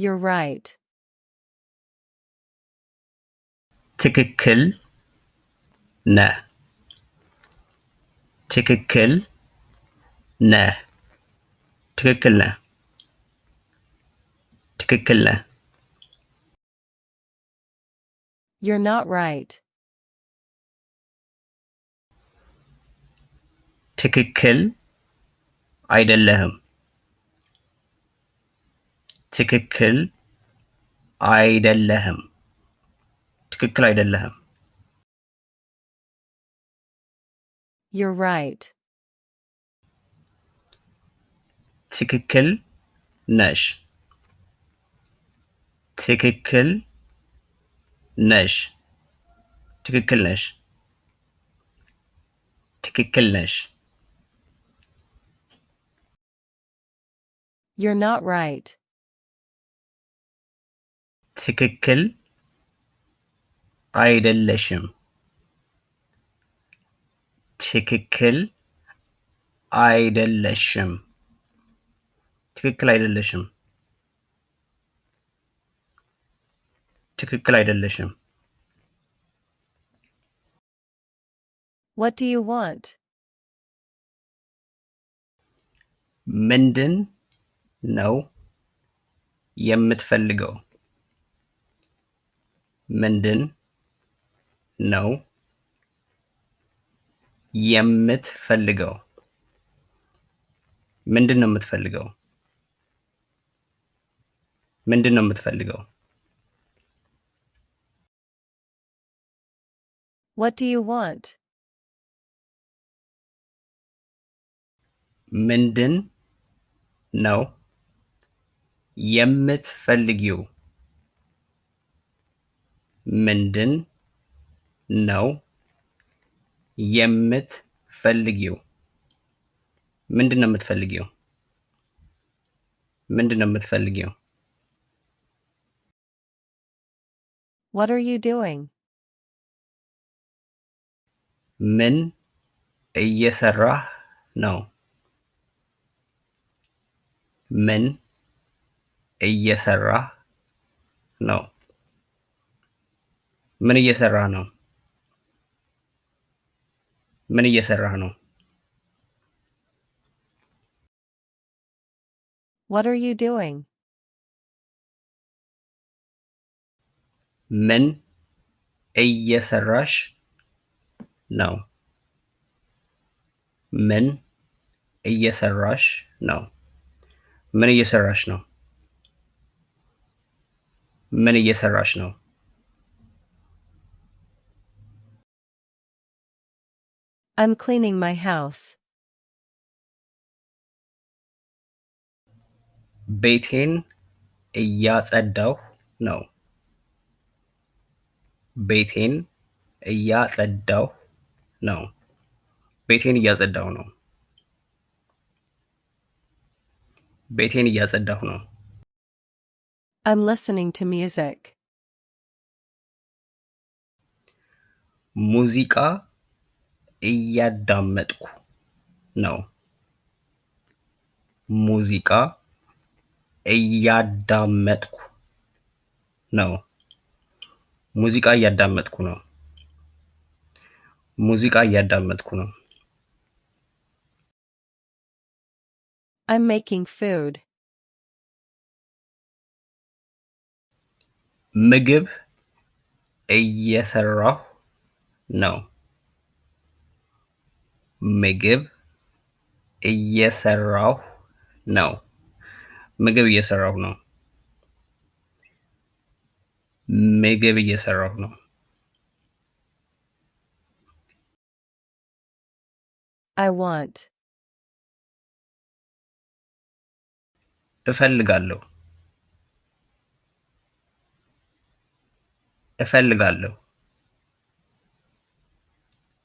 You're right. ትክክል ነህ ትክክል ነህ ትክክል ነህ ትክክል ነህ You're not right. ትክክል አይደለህም ትክክል አይደለህም ትክክል አይደለህም You're right. ትክክል ነሽ ትክክል ነሽ ትክክል ነሽ ትክክል ነሽ You're not right. ትክክል አይደለሽም ትክክል አይደለሽም ትክክል አይደለሽም ትክክል አይደለሽም What do you want? ምንድን ነው የምትፈልገው ምንድን ነው የምትፈልገው ምንድን ነው የምትፈልገው ምንድን ነው የምትፈልገው What do you want? ምንድን ነው የምትፈልጊው ምንድን ነው የምትፈልጊው ምንድን ነው የምትፈልጊው ምንድን ነው የምትፈልጊው What are you doing? ምን እየሰራህ ነው ምን እየሰራህ ነው ምን እየሰራህ ነው ምን እየሰራህ ነው What are you doing? ምን እየሰራሽ ነው ምን እየሰራሽ ነው ምን እየሰራሽ ነው ምን እየሰራሽ ነው I'm cleaning my house. ቤቴን እያጸዳሁ ነው ቤቴን እያጸዳሁ ነው ቤቴን እያጸዳሁ ነው ቤቴን እያጸዳሁ ነው I'm listening to music. ሙዚቃ እያዳመጥኩ ነው ሙዚቃ እያዳመጥኩ ነው ሙዚቃ እያዳመጥኩ ነው ሙዚቃ እያዳመጥኩ ነው I'm making food. ምግብ እየሰራሁ ነው ምግብ እየሰራሁ ነው ምግብ እየሰራሁ ነው ምግብ እየሰራሁ ነው I want. እፈልጋለሁ እፈልጋለሁ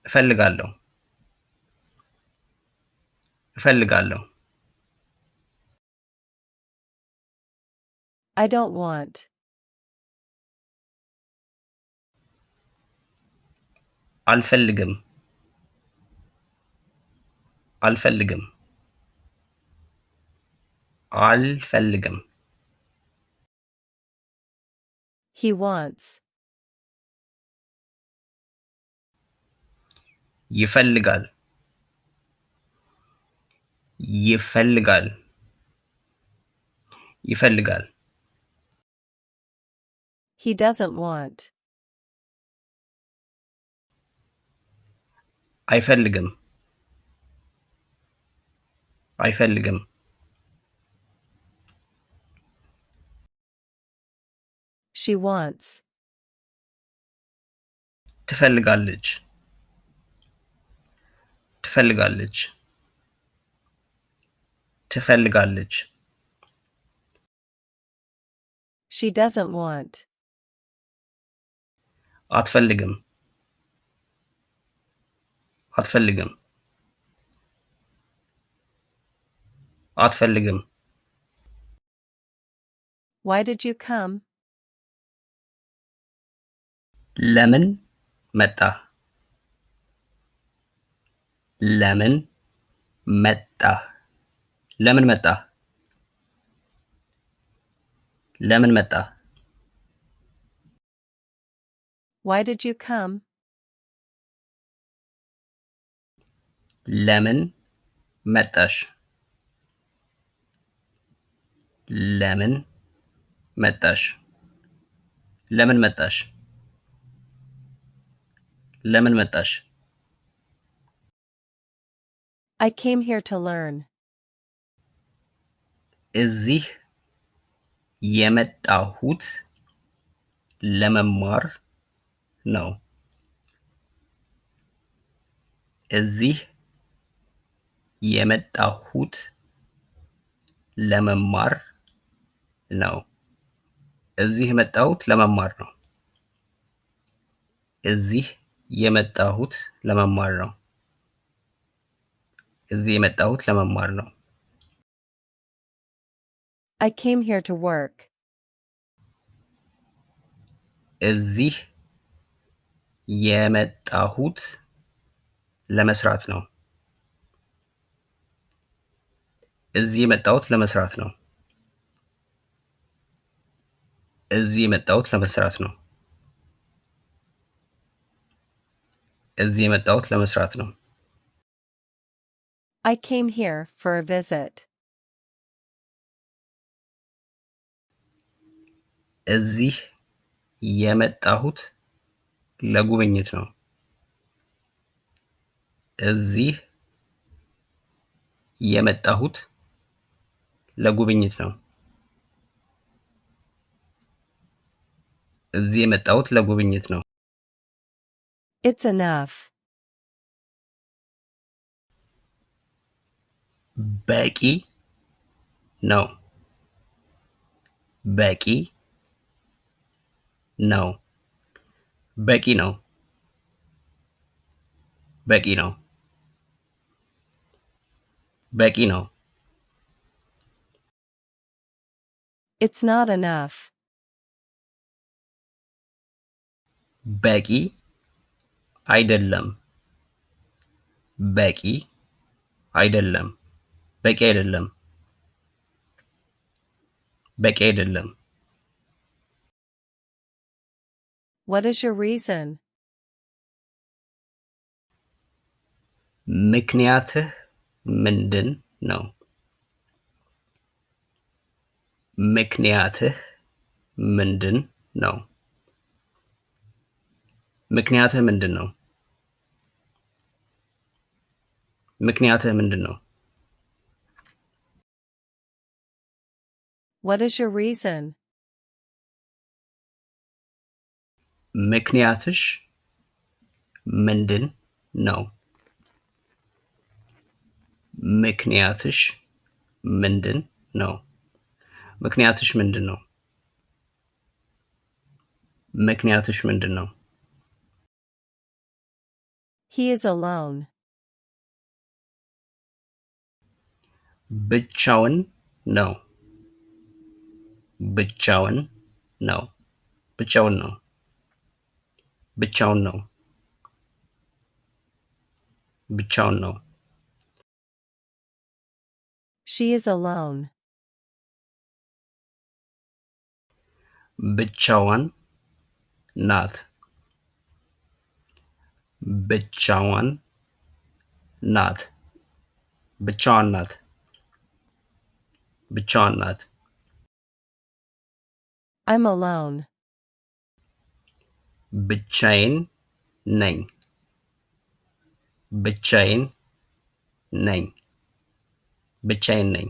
እፈልጋለሁ እፈልጋለሁ I don't want. አልፈልግም አልፈልግም አልፈልግም He wants. ይፈልጋል ይፈልጋል ይፈልጋል He doesn't want. አይፈልግም አይፈልግም She wants. ትፈልጋለች ትፈልጋለች ትፈልጋለች She doesn't want. አትፈልግም አትፈልግም አትፈልግም Why did you come? ለምን መጣ ለምን መጣ ለምን መጣ ለምን መጣ Why did you come? ለምን መጣሽ ለምን መጣሽ ለምን መጣሽ ለምን መጣሽ I came here to learn. እዚህ የመጣሁት ለመማር ነው እዚህ የመጣሁት ለመማር ነው እዚህ የመጣሁት ለመማር ነው እዚህ የመጣሁት ለመማር ነው እዚህ የመጣሁት ለመማር ነው I came here to work. እዚህ የመጣሁት ለመስራት ነው እዚህ የመጣሁት ለመስራት ነው እዚህ የመጣሁት ለመስራት ነው እዚህ የመጣሁት ለመስራት ነው I came here for a visit. እዚህ የመጣሁት ለጉብኝት ነው እዚህ የመጣሁት ለጉብኝት ነው እዚህ የመጣሁት ለጉብኝት ነው It's enough. በቂ ነው በቂ ነው በቂ ነው በቂ ነው በቂ ነው It's not enough. በቂ አይደለም በቂ አይደለም በቂ አይደለም በቂ አይደለም What is your reason? ምክንያትህ ምንድን ነው ምክንያትህ ምንድን ነው ምክንያትህ ምንድን ነው ምክንያትህ ምንድን ነው What is your reason? ምክንያትሽ ምንድን ነው ምክንያትሽ ምንድን ነው ምክንያትሽ ምንድን ነው ምክንያትሽ ምንድን ነው He is alone. ብቻውን ነው ብቻውን ነው ብቻውን ነው ብቻውን ነው ብቻውን ነው She is alone. ብቻዋን ናት ብቻዋን ናት ብቻዋን ናት ብቻዋን ናት I'm alone. ብቻዬን ነኝ ብቻዬን ነኝ ብቻዬን ነኝ